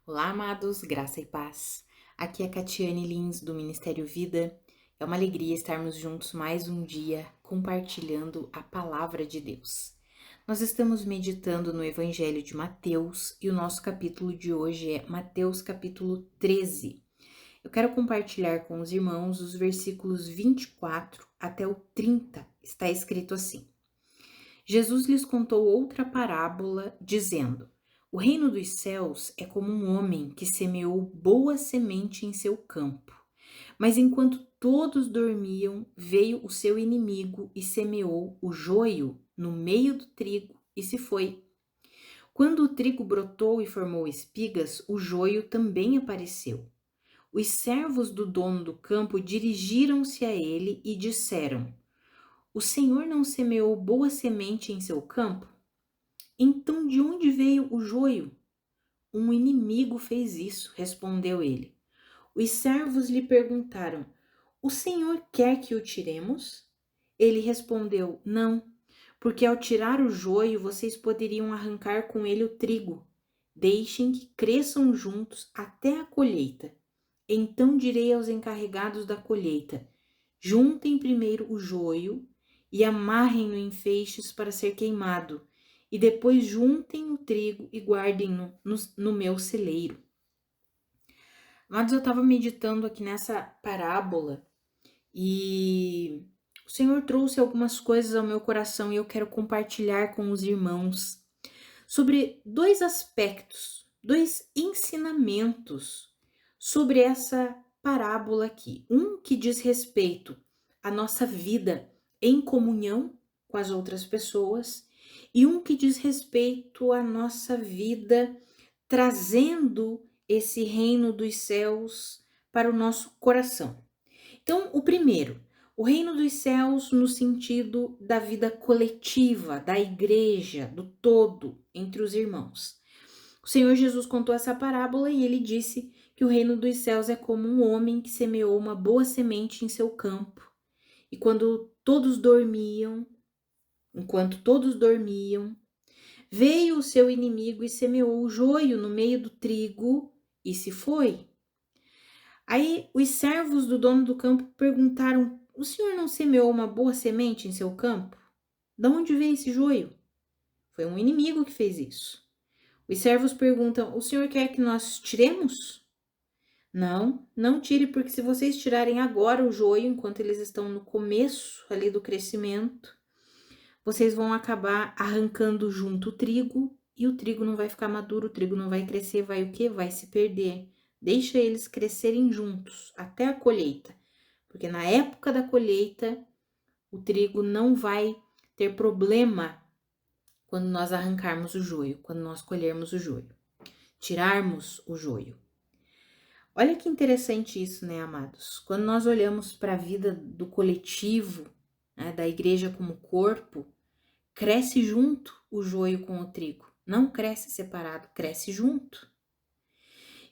Olá, amados, graça e paz. Aqui é Catiane Lins, do Ministério Vida. É uma alegria estarmos juntos mais um dia, compartilhando a palavra de Deus. Nós estamos meditando no Evangelho de Mateus e o nosso capítulo de hoje é Mateus capítulo 13. Eu quero compartilhar com os irmãos os versículos 24 até o 30. Está escrito assim: Jesus lhes contou outra parábola, dizendo: O reino dos céus é como um homem que semeou boa semente em seu campo. Mas enquanto todos dormiam, veio o seu inimigo e semeou o joio no meio do trigo e se foi. Quando o trigo brotou e formou espigas, o joio também apareceu. Os servos do dono do campo dirigiram-se a ele e disseram: O Senhor não semeou boa semente em seu campo? Então de onde veio o joio? Um inimigo fez isso, respondeu ele. Os servos lhe perguntaram: O Senhor quer que o tiremos? Ele respondeu: Não, porque ao tirar o joio vocês poderiam arrancar com ele o trigo. Deixem que cresçam juntos até a colheita. Então direi aos encarregados da colheita: Juntem primeiro o joio e amarrem-no em feixes para ser queimado, e depois juntem o trigo e guardem-no no meu celeiro. Mas eu estava meditando aqui nessa parábola e o Senhor trouxe algumas coisas ao meu coração e eu quero compartilhar com os irmãos sobre dois aspectos, dois ensinamentos sobre essa parábola aqui. Um que diz respeito à nossa vida em comunhão com as outras pessoas e um que diz respeito à nossa vida trazendo esse reino dos céus para o nosso coração. Então, o primeiro, o reino dos céus no sentido da vida coletiva, da igreja, do todo, entre os irmãos. O Senhor Jesus contou essa parábola e ele disse que o reino dos céus é como um homem que semeou uma boa semente em seu campo. E enquanto todos dormiam, veio o seu inimigo e semeou o joio no meio do trigo e se foi. Aí os servos do dono do campo perguntaram: O senhor não semeou uma boa semente em seu campo? De onde veio esse joio? Foi um inimigo que fez isso. Os servos perguntam: O senhor quer que nós tiremos? Não, não tire, porque se vocês tirarem agora o joio, enquanto eles estão no começo ali do crescimento, vocês vão acabar arrancando junto o trigo e o trigo não vai ficar maduro, o trigo não vai crescer, vai o quê? Vai se perder. Deixa eles crescerem juntos até a colheita, porque na época da colheita o trigo não vai ter problema quando nós arrancarmos o joio, quando nós colhermos o joio, tirarmos o joio. Olha que interessante isso, né, amados? Quando nós olhamos para a vida do coletivo, né, da igreja como corpo, cresce junto o joio com o trigo, não cresce separado, cresce junto.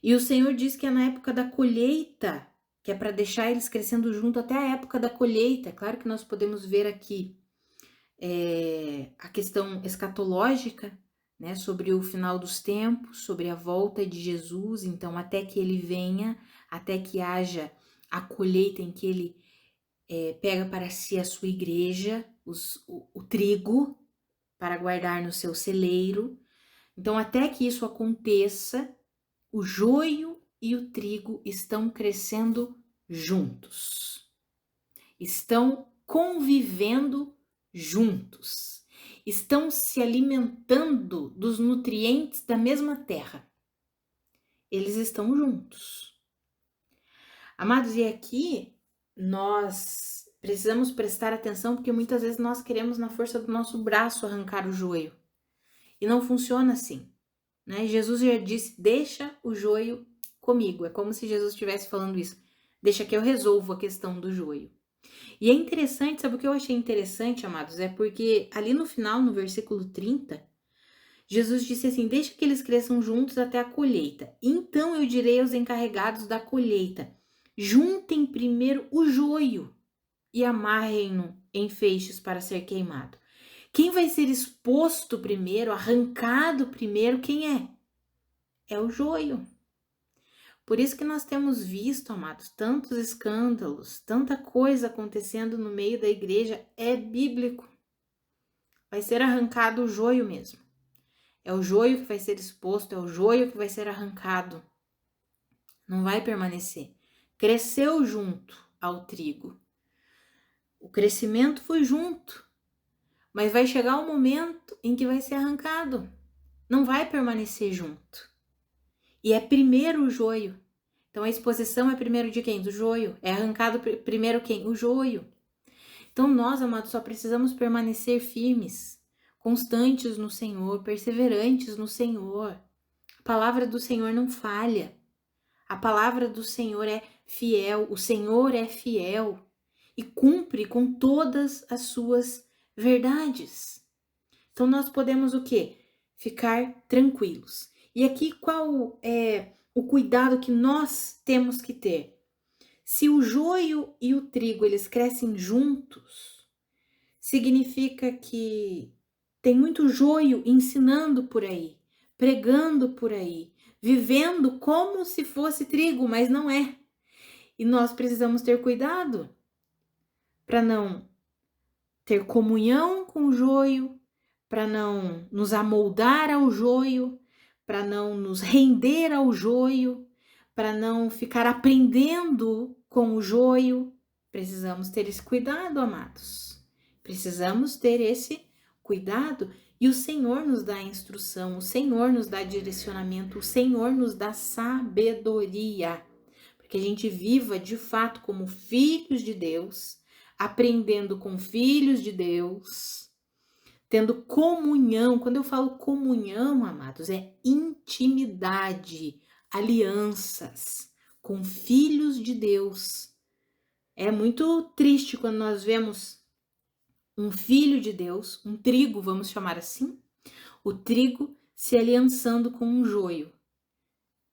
E o Senhor diz que é na época da colheita, que é para deixar eles crescendo junto até a época da colheita. Claro que nós podemos ver aqui a questão escatológica, né, sobre o final dos tempos, sobre a volta de Jesus, então até que ele venha, até que haja a colheita em que ele pega para si a sua igreja, o trigo, para guardar no seu celeiro. Então, até que isso aconteça, o joio e o trigo estão crescendo juntos, estão convivendo juntos, estão se alimentando dos nutrientes da mesma terra. Eles estão juntos. Amados, e aqui nós precisamos prestar atenção, porque muitas vezes nós queremos na força do nosso braço arrancar o joio. E não funciona assim, né? Jesus já disse: deixa o joio comigo. É como se Jesus estivesse falando isso. Deixa que eu resolvo a questão do joio. E é interessante, sabe o que eu achei interessante, amados? É porque ali no final, no versículo 30, Jesus disse assim: deixa que eles cresçam juntos até a colheita. Então eu direi aos encarregados da colheita: juntem primeiro o joio e amarrem-no em feixes para ser queimado. Quem vai ser exposto primeiro, arrancado primeiro, quem é? É o joio. Por isso que nós temos visto, amados, tantos escândalos, tanta coisa acontecendo no meio da igreja, é bíblico. Vai ser arrancado o joio mesmo. É o joio que vai ser exposto, é o joio que vai ser arrancado. Não vai permanecer. Cresceu junto ao trigo. O crescimento foi junto, mas vai chegar o momento em que vai ser arrancado. Não vai permanecer junto. E é primeiro o joio. Então a exposição é primeiro de quem? Do joio. É arrancado primeiro quem? O joio. Então nós, amados, só precisamos permanecer firmes, constantes no Senhor, perseverantes no Senhor. A palavra do Senhor não falha. A palavra do Senhor é fiel. O Senhor é fiel e cumpre com todas as suas verdades. Então nós podemos o quê? Ficar tranquilos. E aqui qual é o cuidado que nós temos que ter? Se o joio e o trigo eles crescem juntos, significa que tem muito joio ensinando por aí, pregando por aí, vivendo como se fosse trigo, mas não é. E nós precisamos ter cuidado para não ter comunhão com o joio, para não nos amoldar ao joio, para não nos render ao joio, para não ficar aprendendo com o joio. Precisamos ter esse cuidado, amados. Precisamos ter esse cuidado e o Senhor nos dá instrução, o Senhor nos dá direcionamento, o Senhor nos dá sabedoria, para que a gente viva de fato como filhos de Deus, aprendendo com filhos de Deus, tendo comunhão. Quando eu falo comunhão, amados, é intimidade, alianças com filhos de Deus. É muito triste quando nós vemos um filho de Deus, um trigo, vamos chamar assim, o trigo se aliançando com um joio.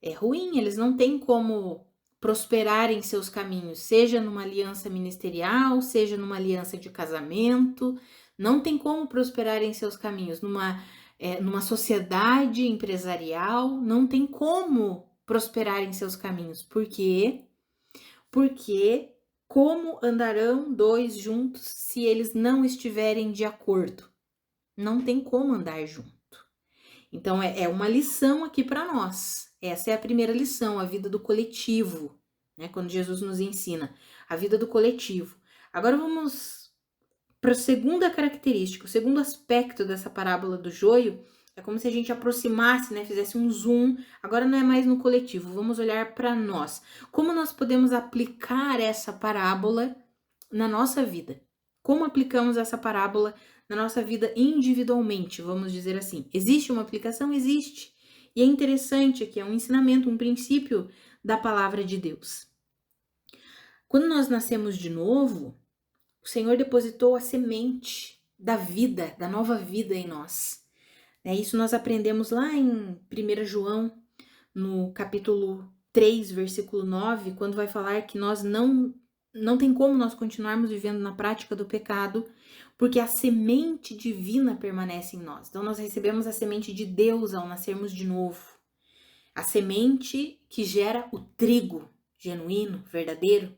É ruim, eles não têm como prosperar em seus caminhos, seja numa aliança ministerial, seja numa aliança de casamento, não tem como prosperar em seus caminhos, numa sociedade empresarial, não tem como prosperar em seus caminhos. Por quê? Porque como andarão dois juntos se eles não estiverem de acordo? Não tem como andar junto. Então é uma lição aqui para nós. Essa é a primeira lição, a vida do coletivo, né? Quando Jesus nos ensina a vida do coletivo. Agora vamos para a segunda característica, o segundo aspecto dessa parábola do joio. É como se a gente aproximasse, né? Fizesse um zoom. Agora não é mais no coletivo, vamos olhar para nós. Como nós podemos aplicar essa parábola na nossa vida? Como aplicamos essa parábola na nossa vida individualmente, vamos dizer assim? Existe uma aplicação? Existe. E é interessante que é um ensinamento, um princípio da palavra de Deus. Quando nós nascemos de novo, o Senhor depositou a semente da vida, da nova vida em nós. Isso nós aprendemos lá em 1 João, no capítulo 3, versículo 9, quando vai falar que nós não tem como nós continuarmos vivendo na prática do pecado, porque a semente divina permanece em nós. Então nós recebemos a semente de Deus ao nascermos de novo. A semente que gera o trigo genuíno, verdadeiro.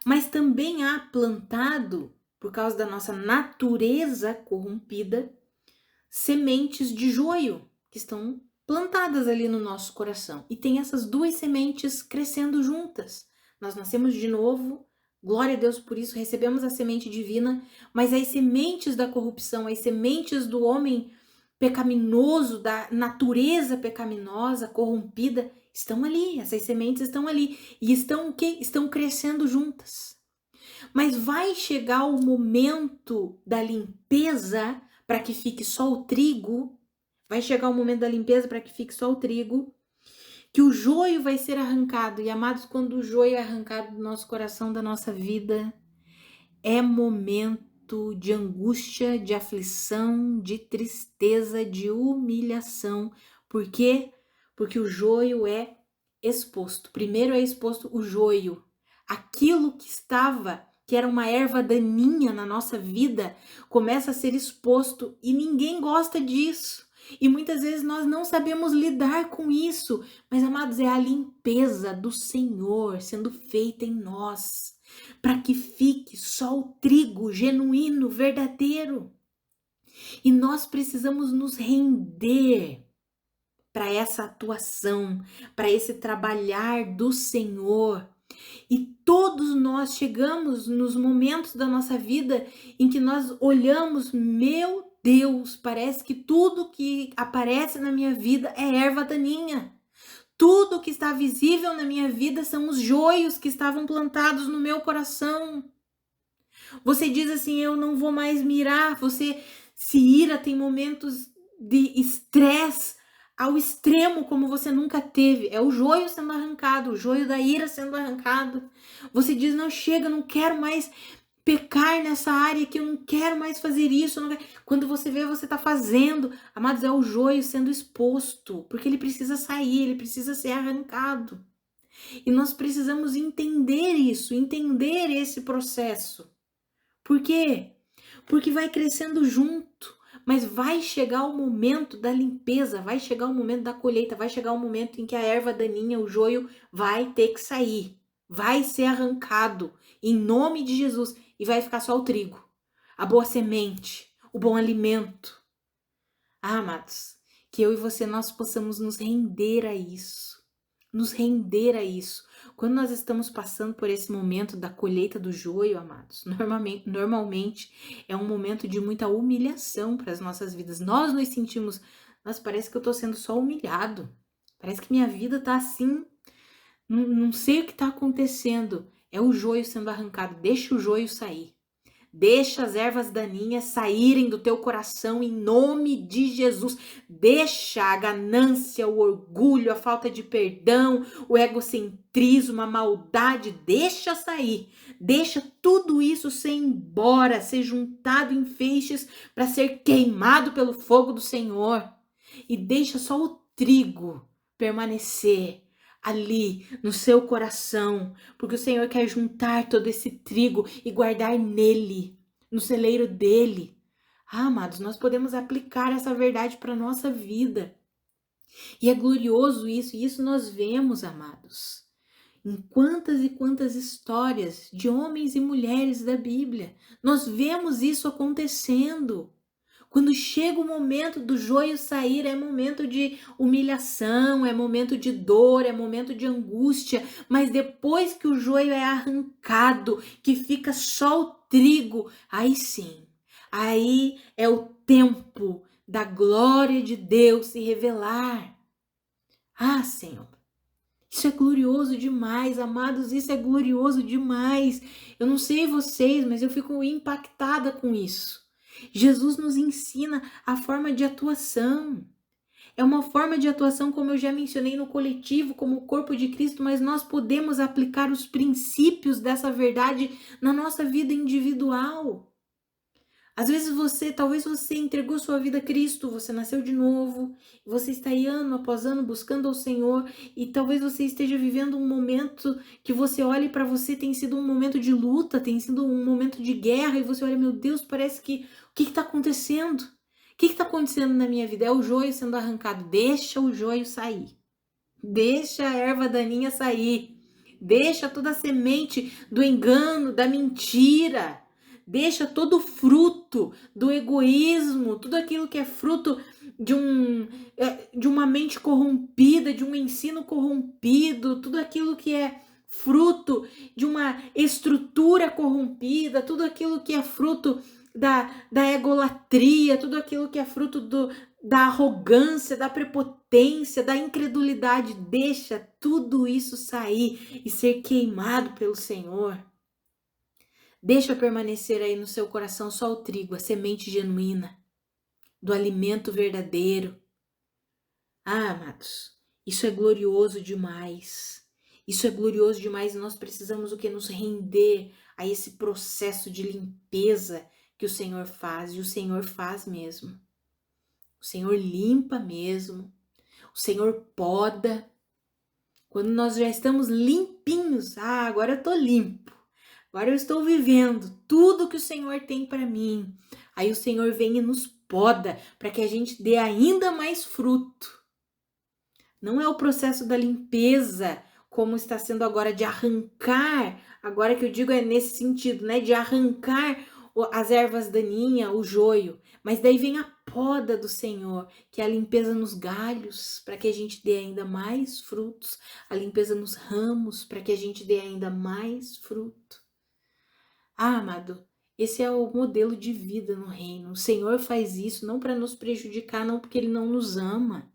Mas também há plantado, por causa da nossa natureza corrompida, sementes de joio que estão plantadas ali no nosso coração. E tem essas duas sementes crescendo juntas. Nós nascemos de novo, glória a Deus por isso, recebemos a semente divina, mas as sementes da corrupção, as sementes do homem pecaminoso, da natureza pecaminosa, corrompida, estão ali, essas sementes estão ali e estão o quê? Estão crescendo juntas. Mas vai chegar o momento da limpeza para que fique só o trigo, vai chegar o momento da limpeza para que fique só o trigo, que o joio vai ser arrancado. E amados, quando o joio é arrancado do nosso coração, da nossa vida, é momento de angústia, de aflição, de tristeza, de humilhação. Por quê? Porque o joio é exposto. Primeiro é exposto o joio. Aquilo que era uma erva daninha na nossa vida, começa a ser exposto e ninguém gosta disso. E muitas vezes nós não sabemos lidar com isso. Mas, amados, é a limpeza do Senhor sendo feita em nós, para que fique só o trigo genuíno, verdadeiro. E nós precisamos nos render para essa atuação, para esse trabalhar do Senhor. E todos nós chegamos nos momentos da nossa vida em que nós olhamos, meu Deus, parece que tudo que aparece na minha vida é erva daninha. Tudo que está visível na minha vida são os joios que estavam plantados no meu coração. Você diz assim, eu não vou mais mirar, você se ira, tem momentos de estresse ao extremo como você nunca teve. É o joio sendo arrancado, o joio da ira sendo arrancado. Você diz, não chega, não quero mais pecar nessa área que eu não quero mais fazer isso. Quando você vê, você está fazendo. Amados, é o joio sendo exposto, porque ele precisa sair, ele precisa ser arrancado. E nós precisamos entender isso, entender esse processo. Por quê? Porque vai crescendo junto, mas vai chegar o momento da limpeza, vai chegar o momento da colheita, vai chegar o momento em que a erva daninha, o joio, vai ter que sair, vai ser arrancado, em nome de Jesus, e vai ficar só o trigo, a boa semente, o bom alimento. Ah, amados, que eu e você, nós possamos nos render a isso. Nos render a isso. Quando nós estamos passando por esse momento da colheita do joio, amados, normalmente é um momento de muita humilhação para as nossas vidas. Nós nos sentimos, nossa, parece que eu estou sendo só humilhado. Parece que minha vida está assim, não sei o que está acontecendo. É o joio sendo arrancado, deixa o joio sair. Deixa as ervas daninhas saírem do teu coração em nome de Jesus. Deixa a ganância, o orgulho, a falta de perdão, o egocentrismo, a maldade, deixa sair. Deixa tudo isso ser embora, ser juntado em feixes para ser queimado pelo fogo do Senhor. E deixa só o trigo permanecer ali no seu coração, porque o Senhor quer juntar todo esse trigo e guardar nele, no celeiro dele. Ah, amados, nós podemos aplicar essa verdade para a nossa vida. E é glorioso isso, e isso nós vemos, amados, em quantas e quantas histórias de homens e mulheres da Bíblia. Nós vemos isso acontecendo. Quando chega o momento do joio sair, é momento de humilhação, é momento de dor, é momento de angústia. Mas depois que o joio é arrancado, que fica só o trigo, aí sim, aí é o tempo da glória de Deus se revelar. Ah, Senhor, isso é glorioso demais, amados, isso é glorioso demais. Eu não sei vocês, mas eu fico impactada com isso. Jesus nos ensina a forma de atuação. É uma forma de atuação, como eu já mencionei, no coletivo, como o corpo de Cristo, mas nós podemos aplicar os princípios dessa verdade na nossa vida individual. Às vezes talvez você entregou sua vida a Cristo, você nasceu de novo, você está aí ano após ano buscando ao Senhor, e talvez você esteja vivendo um momento que você olhe para você, tem sido um momento de luta, tem sido um momento de guerra, e você olha, meu Deus, parece que, o que está acontecendo? O que está acontecendo na minha vida? É o joio sendo arrancado, deixa o joio sair, deixa a erva daninha sair, deixa toda a semente do engano, da mentira, deixa todo o fruto do egoísmo, tudo aquilo que é fruto de uma mente corrompida, de um ensino corrompido, tudo aquilo que é fruto de uma estrutura corrompida, tudo aquilo que é fruto da egolatria, tudo aquilo que é fruto da arrogância, da prepotência, da incredulidade. Deixa tudo isso sair e ser queimado pelo Senhor. Deixa permanecer aí no seu coração só o trigo, a semente genuína, do alimento verdadeiro. Ah, amados, isso é glorioso demais. Isso é glorioso demais e nós precisamos o que? Nos render a esse processo de limpeza que o Senhor faz. E o Senhor faz mesmo. O Senhor limpa mesmo. O Senhor poda. Quando nós já estamos limpinhos, agora eu tô limpo. Agora eu estou vivendo tudo que o Senhor tem para mim. Aí o Senhor vem e nos poda para que a gente dê ainda mais fruto. Não é o processo da limpeza, como está sendo agora, de arrancar, agora que eu digo é nesse sentido, né, de arrancar as ervas daninhas, o joio, mas daí vem a poda do Senhor, que é a limpeza nos galhos, para que a gente dê ainda mais frutos, a limpeza nos ramos, para que a gente dê ainda mais fruto. Amado, esse é o modelo de vida no reino. O Senhor faz isso não para nos prejudicar, não porque Ele não nos ama.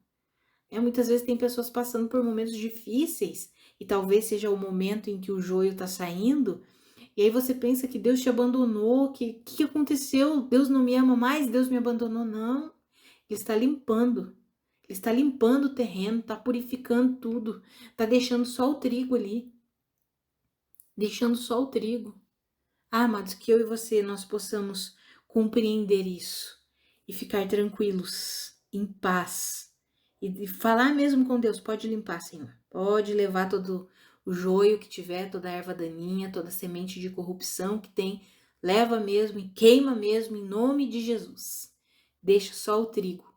Muitas vezes tem pessoas passando por momentos difíceis e talvez seja o momento em que o joio está saindo, e aí você pensa que Deus te abandonou, que aconteceu? Deus não me ama mais, Deus me abandonou. Não, Ele está limpando. Ele está limpando o terreno, está purificando tudo, está deixando só o trigo ali, deixando só o trigo. Amados, que eu e você nós possamos compreender isso e ficar tranquilos, em paz, e falar mesmo com Deus: pode limpar, Senhor, pode levar todo o joio que tiver, toda a erva daninha, toda a semente de corrupção que tem, leva mesmo e queima mesmo, em nome de Jesus. Deixa só o trigo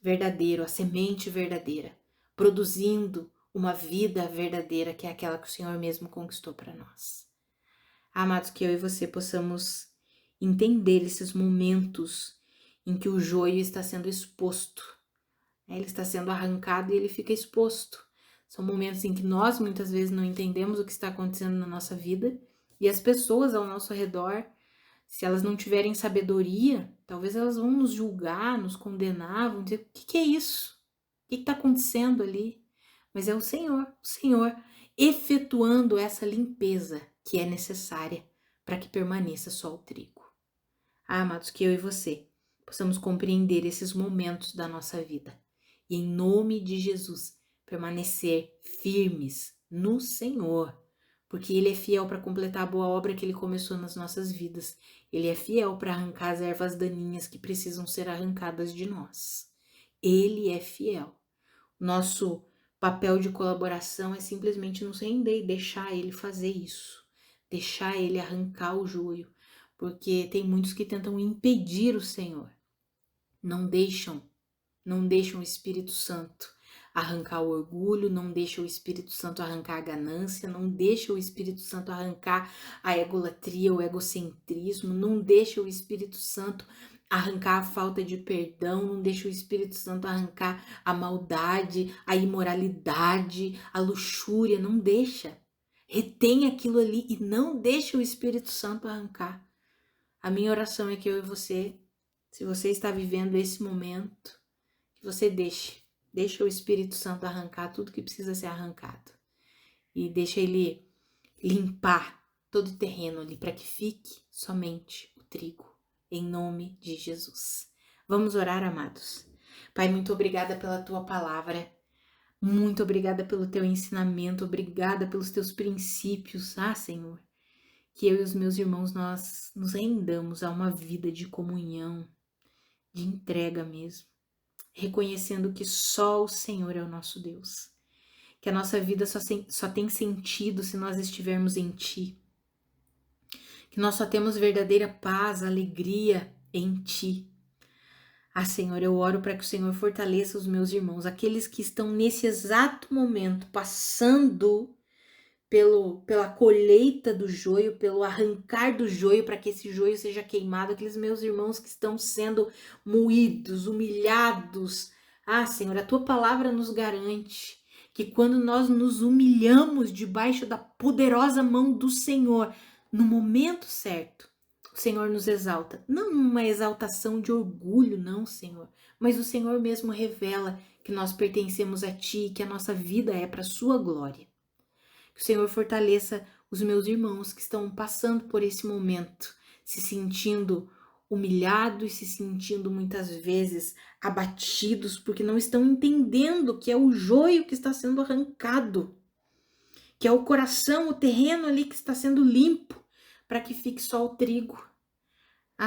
verdadeiro, a semente verdadeira, produzindo uma vida verdadeira, que é aquela que o Senhor mesmo conquistou para nós. Amados, que eu e você possamos entender esses momentos em que o joio está sendo exposto. Ele está sendo arrancado e ele fica exposto. São momentos em que nós muitas vezes não entendemos o que está acontecendo na nossa vida, e as pessoas ao nosso redor, se elas não tiverem sabedoria, talvez elas vão nos julgar, nos condenar, vão dizer: o que é isso? O que está acontecendo ali? Mas é o Senhor efetuando essa limpeza que é necessária para que permaneça só o trigo. Amados, que eu e você possamos compreender esses momentos da nossa vida e, em nome de Jesus, permanecer firmes no Senhor, porque Ele é fiel para completar a boa obra que Ele começou nas nossas vidas. Ele é fiel para arrancar as ervas daninhas que precisam ser arrancadas de nós. Ele é fiel. Nosso papel de colaboração é simplesmente nos render e deixar Ele fazer isso, deixar Ele arrancar o joio, porque tem muitos que tentam impedir o Senhor, não deixam o Espírito Santo arrancar o orgulho, não deixa o Espírito Santo arrancar a ganância, não deixa o Espírito Santo arrancar a egolatria, o egocentrismo, não deixa o Espírito Santo arrancar a falta de perdão, não deixa o Espírito Santo arrancar a maldade, a imoralidade, a luxúria, não deixa. Retém aquilo ali e não deixa o Espírito Santo arrancar. A minha oração é que eu e você, se você está vivendo esse momento, que você deixa o Espírito Santo arrancar tudo que precisa ser arrancado. E deixa ele limpar todo o terreno ali, para que fique somente o trigo, em nome de Jesus. Vamos orar, amados. Pai, muito obrigada pela tua palavra. Muito obrigada pelo teu ensinamento. Obrigada pelos teus princípios. Senhor, que eu e os meus irmãos, nós nos rendamos a uma vida de comunhão, de entrega mesmo, reconhecendo que só o Senhor é o nosso Deus, que a nossa vida só tem sentido se nós estivermos em Ti, que nós só temos verdadeira paz, alegria em Ti. Senhor, eu oro para que o Senhor fortaleça os meus irmãos, aqueles que estão nesse exato momento passando pela colheita do joio, pelo arrancar do joio, para que esse joio seja queimado, aqueles meus irmãos que estão sendo moídos, humilhados. Senhor, a tua palavra nos garante que quando nós nos humilhamos debaixo da poderosa mão do Senhor, no momento certo, o Senhor nos exalta. Não uma exaltação de orgulho, não, Senhor, mas o Senhor mesmo revela que nós pertencemos a Ti, que a nossa vida é para a Sua glória. Que o Senhor fortaleça os meus irmãos que estão passando por esse momento, se sentindo humilhados, se sentindo muitas vezes abatidos, porque não estão entendendo que é o joio que está sendo arrancado, que é o coração, o terreno ali que está sendo limpo, para que fique só o trigo.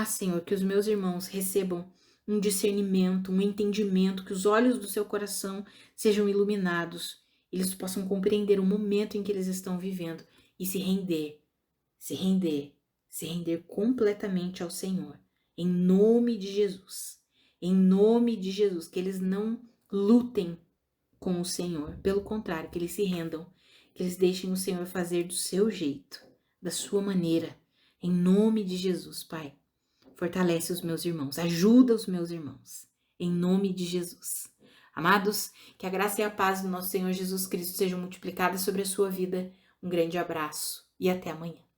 Senhor, que os meus irmãos recebam um discernimento, um entendimento, que os olhos do seu coração sejam iluminados, eles possam compreender o momento em que eles estão vivendo e se render completamente ao Senhor, em nome de Jesus. Em nome de Jesus, que eles não lutem com o Senhor. Pelo contrário, que eles se rendam, que eles deixem o Senhor fazer do seu jeito, da sua maneira. Em nome de Jesus, Pai. Fortalece os meus irmãos, ajuda os meus irmãos. Em nome de Jesus. Amados, que a graça e a paz do nosso Senhor Jesus Cristo sejam multiplicadas sobre a sua vida. Um grande abraço e até amanhã.